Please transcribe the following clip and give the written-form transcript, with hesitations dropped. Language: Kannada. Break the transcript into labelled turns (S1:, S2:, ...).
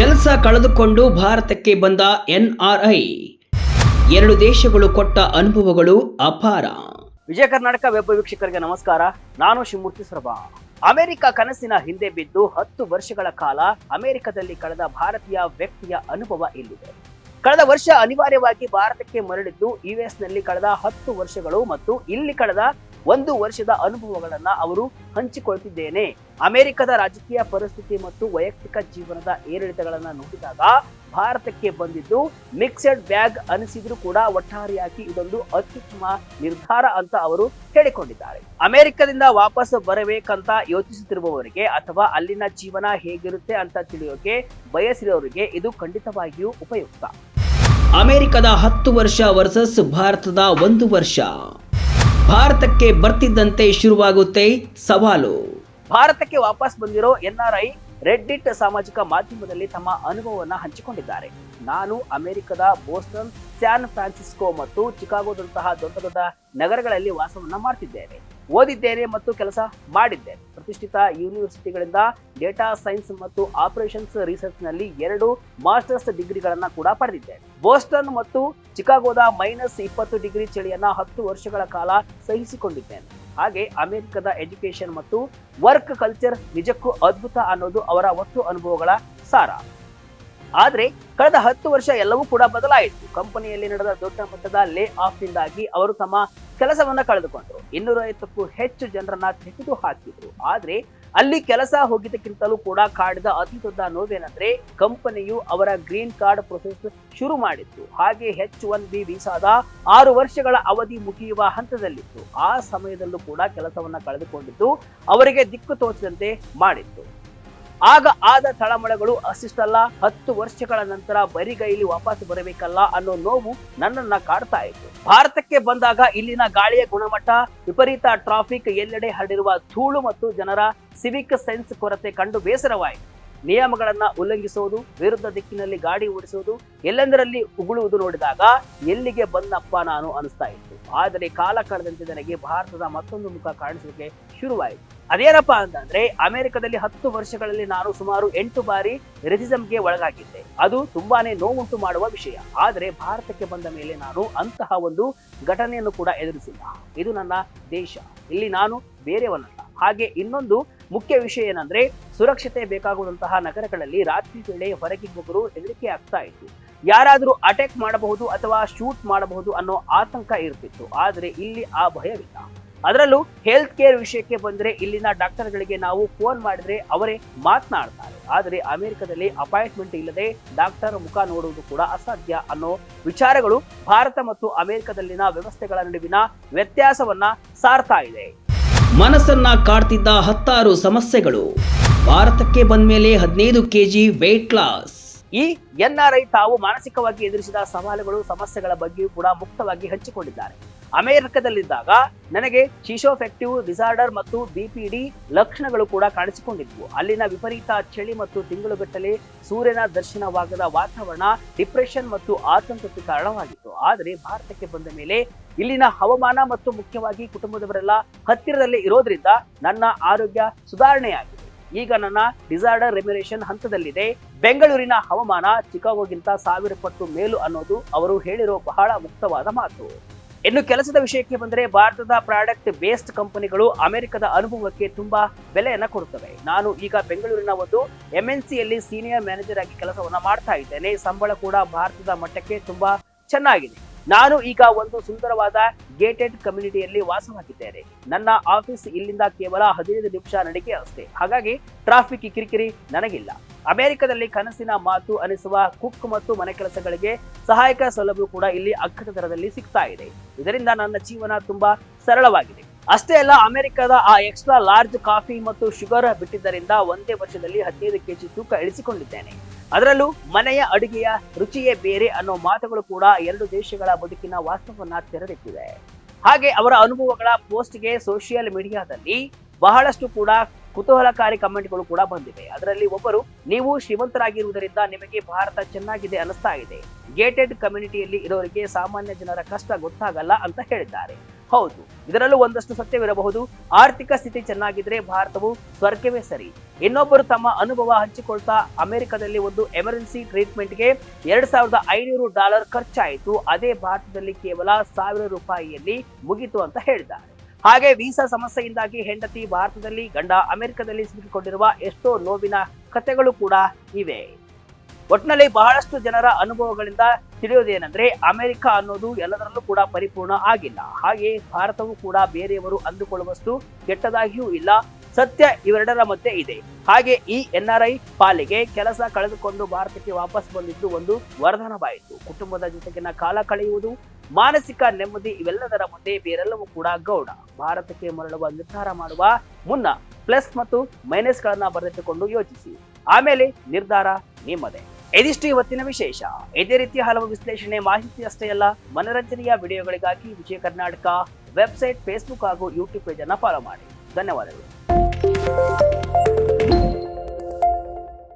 S1: ಕೆಲಸ ಕಳೆದುಕೊಂಡು ಭಾರತಕ್ಕೆ ಬಂದ ಎನ್ಆರ್ಐ. ಎರಡು ದೇಶಗಳು ಕೊಟ್ಟ ಅನುಭವಗಳು ಅಪಾರ.
S2: ವಿಜಯ ಕರ್ನಾಟಕ ವೆಬ್ ವೀಕ್ಷಕರಿಗೆ ನಮಸ್ಕಾರ. ನಾನು ಶಿವಮೂರ್ತಿ ಸರ್ಬಾ. ಅಮೆರಿಕ ಕನಸಿನ ಹಿಂದೆ ಬಿದ್ದು 10 ವರ್ಷಗಳ ಕಾಲ ಅಮೆರಿಕದಲ್ಲಿ ಕಳೆದ ಭಾರತೀಯ ವ್ಯಕ್ತಿಯ ಅನುಭವ ಇಲ್ಲಿದೆ. ಕಳೆದ ವರ್ಷ ಅನಿವಾರ್ಯವಾಗಿ ಭಾರತಕ್ಕೆ ಮರಳಿದ್ದು ಯುಎಸ್ನಲ್ಲಿ ಕಳೆದ 10 ವರ್ಷಗಳು ಮತ್ತು ಇಲ್ಲಿ ಕಳೆದ 1 ವರ್ಷದ ಅನುಭವಗಳನ್ನ ಅವರು ಹಂಚಿಕೊಳ್ತಿದ್ದೇನೆ. ಅಮೆರಿಕದ ರಾಜಕೀಯ ಪರಿಸ್ಥಿತಿ ಮತ್ತು ವೈಯಕ್ತಿಕ ಜೀವನದ ಏರಿಳಿತಗಳನ್ನ ನೋಡಿದಾಗ ಭಾರತಕ್ಕೆ ಬಂದಿದ್ದು ಮಿಕ್ಸೆಡ್ ಬ್ಯಾಗ್ ಅನಿಸಿದ್ರು ಕೂಡ ಒಟ್ಟಾರೆಯಾಗಿ ಇದೊಂದು ಅತ್ಯುತ್ತಮ ನಿರ್ಧಾರ ಅಂತ ಅವರು ಹೇಳಿಕೊಂಡಿದ್ದಾರೆ. ಅಮೆರಿಕದಿಂದ ವಾಪಸ್ ಬರಬೇಕಂತ ಯೋಚಿಸುತ್ತಿರುವವರಿಗೆ ಅಥವಾ ಅಲ್ಲಿನ ಜೀವನ ಹೇಗಿರುತ್ತೆ ಅಂತ ತಿಳಿಯೋಕೆ ಬಯಸಿರೋರಿಗೆ ಇದು ಖಂಡಿತವಾಗಿಯೂ ಉಪಯುಕ್ತ.
S1: ಅಮೆರಿಕದ 10 ವರ್ಷ ವರ್ಸಸ್ ಭಾರತದ 1 ವರ್ಷ. ಭಾರತಕ್ಕೆ ಬರ್ತಿದ್ದಂತೆ ಶುರುವಾಗುತ್ತೆ ಸವಾಲು.
S2: ಭಾರತಕ್ಕೆ ವಾಪಸ್ ಬಂದಿರೋ ಎನ್ಆರ್ಐ ರೆಡ್ಡಿಟ್ ಸಾಮಾಜಿಕ ಮಾಧ್ಯಮದಲ್ಲಿ ತಮ್ಮ ಅನುಭವವನ್ನ ಹಂಚಿಕೊಂಡಿದ್ದಾರೆ. ನಾನು ಅಮೆರಿಕದ ಬೋಸ್ಟನ್, ಸ್ಯಾನ್ ಫ್ರಾನ್ಸಿಸ್ಕೋ ಮತ್ತು ಚಿಕಾಗೋದಂತಹ ದೊಡ್ಡ ದೊಡ್ಡ ನಗರಗಳಲ್ಲಿ ವಾಸವನ್ನ ಮಾಡ್ತಿದ್ದೇನೆ. ಓದಿದ್ದೇನೆ ಮತ್ತು ಕೆಲಸ ಮಾಡಿದ್ದೇನೆ. ಪ್ರತಿಷ್ಠಿತ ಯೂನಿವರ್ಸಿಟಿಗಳಿಂದ ಡೇಟಾ ಸೈನ್ಸ್ ಮತ್ತು ಆಪರೇಷನ್ಸ್ ರಿಸರ್ಚ್ ನಲ್ಲಿ 2 ಮಾಸ್ಟರ್ಸ್ ಡಿಗ್ರಿಗಳನ್ನ ಕೂಡ ಪಡೆದಿದ್ದೇನೆ. ಬೋಸ್ಟನ್ ಮತ್ತು ಚಿಕಾಗೋದ -20 ಡಿಗ್ರಿ ಚಳಿಯನ್ನ 10 ವರ್ಷಗಳ ಕಾಲ ಸಹಿಸಿಕೊಂಡಿದ್ದೇನೆ. ಹಾಗೆ ಅಮೆರಿಕದ ಎಜುಕೇಶನ್ ಮತ್ತು ವರ್ಕ್ ಕಲ್ಚರ್ ನಿಜಕ್ಕೂ ಅದ್ಭುತ ಅನ್ನೋದು ಅವರ ಒಟ್ಟು ಅನುಭವಗಳ ಸಾರ. ಆದ್ರೆ ಕಳೆದ 10 ವರ್ಷ ಎಲ್ಲವೂ ಕೂಡ ಬದಲಾಯಿತು. ಕಂಪನಿಯಲ್ಲಿ ನಡೆದ ದೊಡ್ಡ ಮಟ್ಟದ ಲೇ ಆಫ್ ನಿಂದಾಗಿ ಅವರು ತಮ್ಮ ಕೆಲಸವನ್ನ ಕಳೆದುಕೊಂಡರು. 250ಕ್ಕೂ ಹೆಚ್ಚು ಜನರನ್ನ ತೆಗೆದು ಹಾಕಿದ್ರು. ಆದ್ರೆ ಅಲ್ಲಿ ಕೆಲಸ ಹೋಗಿದ್ದಕ್ಕಿಂತಲೂ ಕೂಡ ಕಾಡಿದ ಅತಿ ದೊಡ್ಡ ನೋವೇನೆಂದ್ರೆ ಕಂಪನಿಯು ಅವರ ಗ್ರೀನ್ ಕಾರ್ಡ್ ಪ್ರೊಸೆಸ್ ಶುರು ಮಾಡಿತ್ತು. ಹಾಗೆ H1B ವೀಸಾದ 6 ವರ್ಷಗಳ ಅವಧಿ ಮುಗಿಯುವ ಹಂತದಲ್ಲಿತ್ತು. ಆ ಸಮಯದಲ್ಲೂ ಕೂಡ ಕೆಲಸವನ್ನ ಕಳೆದುಕೊಂಡಿದ್ದು ಅವರಿಗೆ ದಿಕ್ಕು ತೋಚದಂತೆ ಮಾಡಿತ್ತು. ಆಗ ಆದ ತಳಮಳಗಳು ಅಷ್ಟಿಷ್ಟಲ್ಲ, 10 ವರ್ಷಗಳ ನಂತರ ಬರಿಗೈಲಿ ವಾಪಸ್ ಬರಬೇಕಲ್ಲ ಅನ್ನೋ ನೋವು ನನ್ನನ್ನ ಕಾಡ್ತಾ ಇತ್ತು. ಭಾರತಕ್ಕೆ ಬಂದಾಗ ಇಲ್ಲಿನ ಗಾಳಿಯ ಗುಣಮಟ್ಟ, ವಿಪರೀತ ಟ್ರಾಫಿಕ್, ಎಲ್ಲೆಡೆ ಹರಡಿರುವ ಧೂಳು ಮತ್ತು ಜನರ ಸಿವಿಕ್ ಸೆನ್ಸ್ ಕೊರತೆ ಕಂಡು ಬೇಸರವಾಯಿತು. ನಿಯಮಗಳನ್ನ ಉಲ್ಲಂಘಿಸುವುದು, ವಿರುದ್ಧ ದಿಕ್ಕಿನಲ್ಲಿ ಗಾಡಿ ಓಡಿಸುವುದು, ಎಲ್ಲೆಂದರಲ್ಲಿ ಉಗುಳುವುದು ನೋಡಿದಾಗ ಎಲ್ಲಿಗೆ ಬಂದಪ್ಪ ನಾನು ಅನಿಸ್ತಾ ಇತ್ತು. ಆದರೆ ಕಾಲ ಕಳೆದಂತೆ ನನಗೆ ಭಾರತದ ಮತ್ತೊಂದು ಮುಖ ಕಾಣಿಸಲಿಕ್ಕೆ ಶುರುವಾಯಿತು. ಅದೇನಪ್ಪಾ ಅಂತಂದ್ರೆ ಅಮೆರಿಕದಲ್ಲಿ 10 ವರ್ಷಗಳಲ್ಲಿ ನಾನು ಸುಮಾರು 8 ಬಾರಿ ರೆಸಿಸಮ್ಗೆ ಒಳಗಾಗಿದ್ದೆ. ಅದು ತುಂಬಾನೇ ನೋವುಂಟು ಮಾಡುವ ವಿಷಯ. ಆದರೆ ಭಾರತಕ್ಕೆ ಬಂದ ಮೇಲೆ ನಾನು ಅಂತಹ ಒಂದು ಘಟನೆಯನ್ನು ಕೂಡ ಎದುರಿಸಿಲ್ಲ. ಇದು ನನ್ನ ದೇಶ, ಇಲ್ಲಿ ನಾನು ಬೇರೆಯವನಲ್ಲ. ಹಾಗೆ ಇನ್ನೊಂದು ಮುಖ್ಯ ವಿಷಯ ಏನಂದ್ರೆ ಸುರಕ್ಷತೆ ಬೇಕಾಗುವಂತಹ ನಗರಗಳಲ್ಲಿ ರಾತ್ರಿ ವೇಳೆ ಹೊರಗೆ ಹೋಗಲು ಹೆದರಿಕೆ ಆಗ್ತಾ ಇತ್ತು. ಯಾರಾದರೂ ಅಟ್ಯಾಕ್ ಮಾಡಬಹುದು ಅಥವಾ ಶೂಟ್ ಮಾಡಬಹುದು ಅನ್ನೋ ಆತಂಕ ಇರ್ತಿತ್ತು. ಆದ್ರೆ ಇಲ್ಲಿ ಆ ಭಯವಿಲ್ಲ. ಅದರಲ್ಲೂ ಹೆಲ್ತ್ ಕೇರ್ ವಿಷಯಕ್ಕೆ ಬಂದ್ರೆ ಇಲ್ಲಿನ ಡಾಕ್ಟರ್ಗಳಿಗೆ ನಾವು ಫೋನ್ ಮಾಡಿದ್ರೆ ಅವರೇ ಮಾತನಾಡ್ತಾರೆ. ಆದರೆ ಅಮೆರಿಕದಲ್ಲಿ ಅಪಾಯಿಂಟ್ಮೆಂಟ್ ಇಲ್ಲದೆ ಡಾಕ್ಟರ್ ಮುಖ ನೋಡುವುದು ಕೂಡ ಅಸಾಧ್ಯ ಅನ್ನೋ ವಿಚಾರಗಳು ಭಾರತ ಮತ್ತು ಅಮೆರಿಕದಲ್ಲಿನ ವ್ಯವಸ್ಥೆಗಳ ನಡುವಿನ ವ್ಯತ್ಯಾಸವನ್ನ ಸಾರ್ತಾ ಇದೆ.
S1: ಮನಸ್ಸನ್ನ ಕಾಡ್ತಿದ್ದ 16 ಸಮಸ್ಯೆಗಳು. ಭಾರತಕ್ಕೆ ಬಂದ್ಮೇಲೆ 15 kg ವೇಟ್ ಲಾಸ್.
S2: ಈ ಎನ್ಆರ್ಐ ತಾವು ಮಾನಸಿಕವಾಗಿ ಎದುರಿಸಿದ ಸವಾಲುಗಳು, ಸಮಸ್ಯೆಗಳ ಬಗ್ಗೆಯೂ ಕೂಡ ಮುಕ್ತವಾಗಿ ಹಂಚಿಕೊಂಡಿದ್ದಾರೆ. ಅಮೆರಿಕದಲ್ಲಿದ್ದಾಗ ನನಗೆ ಶಿಶೋಫೆಕ್ಟಿವ್ ಡಿಸಾರ್ಡರ್ ಮತ್ತು BPD ಲಕ್ಷಣಗಳು ಕೂಡ ಕಾಣಿಸಿಕೊಂಡಿದ್ವು. ಅಲ್ಲಿನ ವಿಪರೀತ ಚಳಿ ಮತ್ತು ತಿಂಗಳುಗಟ್ಟಲೆ ಸೂರ್ಯನ ದರ್ಶನವಾಗದ ವಾತಾವರಣ ಡಿಪ್ರೆಷನ್ ಮತ್ತು ಆತಂಕಕ್ಕೆ ಕಾರಣವಾಗಿತ್ತು. ಆದರೆ ಭಾರತಕ್ಕೆ ಬಂದ ಮೇಲೆ ಇಲ್ಲಿನ ಹವಾಮಾನ ಮತ್ತು ಮುಖ್ಯವಾಗಿ ಕುಟುಂಬದವರೆಲ್ಲ ಹತ್ತಿರದಲ್ಲೇ ಇರೋದ್ರಿಂದ ನನ್ನ ಆರೋಗ್ಯ ಸುಧಾರಣೆಯಾಗಿದೆ. ಈಗ ನನ್ನ ಡಿಸಾರ್ಡರ್ ರೆಮ್ಯುರೇಷನ್ ಹಂತದಲ್ಲಿದೆ. ಬೆಂಗಳೂರಿನ ಹವಾಮಾನ ಚಿಕಾಗೋಗಿಂತ 1000 ಪಟ್ಟು ಮೇಲು ಅನ್ನೋದು ಅವರು ಹೇಳಿರೋ ಬಹಳ ಮುಕ್ತವಾದ ಮಾತು. ಇನ್ನು ಕೆಲಸದ ವಿಷಯಕ್ಕೆ ಬಂದರೆ ಭಾರತದ ಪ್ರಾಡಕ್ಟ್ ಬೇಸ್ಡ್ ಕಂಪನಿಗಳು ಅಮೆರಿಕದ ಅನುಭವಕ್ಕೆ ತುಂಬಾ ಬೆಲೆಯನ್ನ ಕೊಡುತ್ತವೆ. ನಾನು ಈಗ ಬೆಂಗಳೂರಿನ ಒಂದು MNCಯಲ್ಲಿ ಸೀನಿಯರ್ ಮ್ಯಾನೇಜರ್ ಆಗಿ ಕೆಲಸವನ್ನ ಮಾಡ್ತಾ ಇದ್ದೇನೆ. ಸಂಬಳ ಕೂಡ ಭಾರತದ ಮಟ್ಟಕ್ಕೆ ತುಂಬಾ ಚೆನ್ನಾಗಿದೆ. ನಾನು ಈಗ ಒಂದು ಸುಂದರವಾದ ಗೇಟೆಡ್ ಕಮ್ಯುನಿಟಿಯಲ್ಲಿ ವಾಸವಾಗಿದ್ದೇನೆ. ನನ್ನ ಆಫೀಸ್ ಇಲ್ಲಿಂದ ಕೇವಲ 15 ನಿಮಿಷ ನಡಿಗೆ ಅಷ್ಟೇ. ಹಾಗಾಗಿ ಟ್ರಾಫಿಕ್ ಕಿರಿಕಿರಿ ನನಗಿಲ್ಲ. ಅಮೆರಿಕದಲ್ಲಿ ಕನಸಿನ ಮಾತು ಅನಿಸುವ ಕುಕ್ ಮತ್ತು ಮನೆ ಕೆಲಸಗಳಿಗೆ ಸಹಾಯಕ ಸೌಲಭ್ಯ ಕೂಡ ಇಲ್ಲಿ ಅಗ್ಗದ ದರದಲ್ಲಿ ಸಿಗ್ತಾ ಇದೆ. ಇದರಿಂದ ನನ್ನ ಜೀವನ ತುಂಬಾ ಸರಳವಾಗಿದೆ. ಅಷ್ಟೇ ಅಲ್ಲ, ಅಮೆರಿಕದ ಆ ಎಕ್ಸ್ಟ್ರಾ ಲಾರ್ಜ್ ಕಾಫಿ ಮತ್ತು ಶುಗರ್ ಬಿಟ್ಟಿದ್ದರಿಂದ ಒಂದೇ ವರ್ಷದಲ್ಲಿ 15 kg ತೂಕ ಇಳಿಸಿಕೊಂಡಿದ್ದೇನೆ. ಅದರಲ್ಲೂ ಮನೆಯ ಅಡುಗೆಯ ರುಚಿಯೇ ಬೇರೆ ಅನ್ನೋ ಮಾತುಗಳು ಕೂಡ 2 ದೇಶಗಳ ಬದುಕಿನ ವಾಸ್ತವವನ್ನ ತೆರೆದಿಟ್ಟಿದೆ. ಹಾಗೆ ಅವರ ಅನುಭವಗಳ ಪೋಸ್ಟ್ಗೆ ಸೋಷಿಯಲ್ ಮೀಡಿಯಾದಲ್ಲಿ ಬಹಳಷ್ಟು ಕೂಡ ಕುತೂಹಲಕಾರಿ ಕಮೆಂಟ್ಗಳು ಕೂಡ ಬಂದಿವೆ. ಅದರಲ್ಲಿ ಒಬ್ಬರು, ನೀವು ಶ್ರೀಮಂತರಾಗಿರುವುದರಿಂದ ನಿಮಗೆ ಭಾರತ ಚೆನ್ನಾಗಿದೆ ಅನಿಸ್ತಾ ಇದೆ. ಗೇಟೆಡ್ ಕಮ್ಯುನಿಟಿಯಲ್ಲಿ ಇರೋರಿಗೆ ಸಾಮಾನ್ಯ ಜನರ ಕಷ್ಟ ಗೊತ್ತಾಗಲ್ಲ ಅಂತ ಹೇಳಿದ್ದಾರೆ. ಹೌದು, ಇದರಲ್ಲೂ ಒಂದಷ್ಟು ಸತ್ಯವಿರಬಹುದು. ಆರ್ಥಿಕ ಸ್ಥಿತಿ ಚೆನ್ನಾಗಿದ್ರೆ ಭಾರತವು ಸ್ವರ್ಗವೇ ಸರಿ. ಇನ್ನೊಬ್ಬರು ತಮ್ಮ ಅನುಭವ ಹಂಚಿಕೊಳ್ತಾ, ಅಮೆರಿಕದಲ್ಲಿ ಒಂದು ಎಮರ್ಜೆನ್ಸಿ ಟ್ರೀಟ್ಮೆಂಟ್ಗೆ $2,500 ಖರ್ಚಾಯಿತು, ಅದೇ ಭಾರತದಲ್ಲಿ ಕೇವಲ ₹1,000 ಮುಗಿತು ಅಂತ ಹೇಳಿದ್ದಾರೆ. ಹಾಗೆ ವೀಸಾ ಸಮಸ್ಯೆಯಿಂದಾಗಿ ಹೆಂಡತಿ ಭಾರತದಲ್ಲಿ, ಗಂಡ ಅಮೆರಿಕದಲ್ಲಿ ಸಿಲುಕಿಕೊಂಡಿರುವ ಎಷ್ಟೋ ನೋವಿನ ಕಥೆಗಳು ಕೂಡ ಇವೆ. ಒಟ್ಟಿನಲ್ಲಿ ಬಹಳಷ್ಟು ಜನರ ಅನುಭವಗಳಿಂದ ತಿಳಿಯೋದೇನೆಂದ್ರೆ, ಅಮೆರಿಕ ಅನ್ನೋದು ಎಲ್ಲದರಲ್ಲೂ ಕೂಡ ಪರಿಪೂರ್ಣ ಆಗಿಲ್ಲ. ಹಾಗೆ ಭಾರತವು ಕೂಡ ಬೇರೆಯವರು ಅಂದುಕೊಳ್ಳುವಷ್ಟು ಕೆಟ್ಟದಾಗಿಯೂ ಇಲ್ಲ. ಸತ್ಯ ಇವೆರಡರ ಮಧ್ಯೆ ಇದೆ. ಹಾಗೆ ಈ NRI ಪಾಲಿಗೆ ಕೆಲಸ ಕಳೆದುಕೊಂಡು ಭಾರತಕ್ಕೆ ವಾಪಸ್ ಬಂದಿದ್ದು ಒಂದು ವರದಾನವಾಯಿತು. ಕುಟುಂಬದ ಜೊತೆಗಿನ ಕಾಲ ಕಳೆಯುವುದು, ಮಾನಸಿಕ ನೆಮ್ಮದಿ, ಇವೆಲ್ಲದರ ಮಧ್ಯೆ ಬೇರೆಲ್ಲವೂ ಕೂಡ ಗೌಡ. ಭಾರತಕ್ಕೆ ಮರಳುವ ನಿರ್ಧಾರ ಮಾಡುವ ಮುನ್ನ ಪ್ಲಸ್ ಮತ್ತು ಮೈನಸ್ ಗಳನ್ನ ಬರೆದಿಟ್ಟುಕೊಂಡು ಯೋಚಿಸಿ, ಆಮೇಲೆ ನಿರ್ಧಾರ ನಿಮ್ಮದೇ. ಇದಿಷ್ಟು ಇವತ್ತಿನ ವಿಶೇಷ. ಇದೇ ರೀತಿಯ ಹಲವು ವಿಶ್ಲೇಷಣೆ, ಮಾಹಿತಿ ಅಷ್ಟೇ ಅಲ್ಲ, ಮನರಂಜನೆಯ ವಿಡಿಯೋಗಳಿಗಾಗಿ ವಿಜಯ ಕರ್ನಾಟಕ ವೆಬ್ಸೈಟ್, ಫೇಸ್ಬುಕ್ ಹಾಗೂ ಯೂಟ್ಯೂಬ್ ಪೇಜ್ ಅನ್ನು ಫಾಲೋ ಮಾಡಿ. ಧನ್ಯವಾದಗಳು.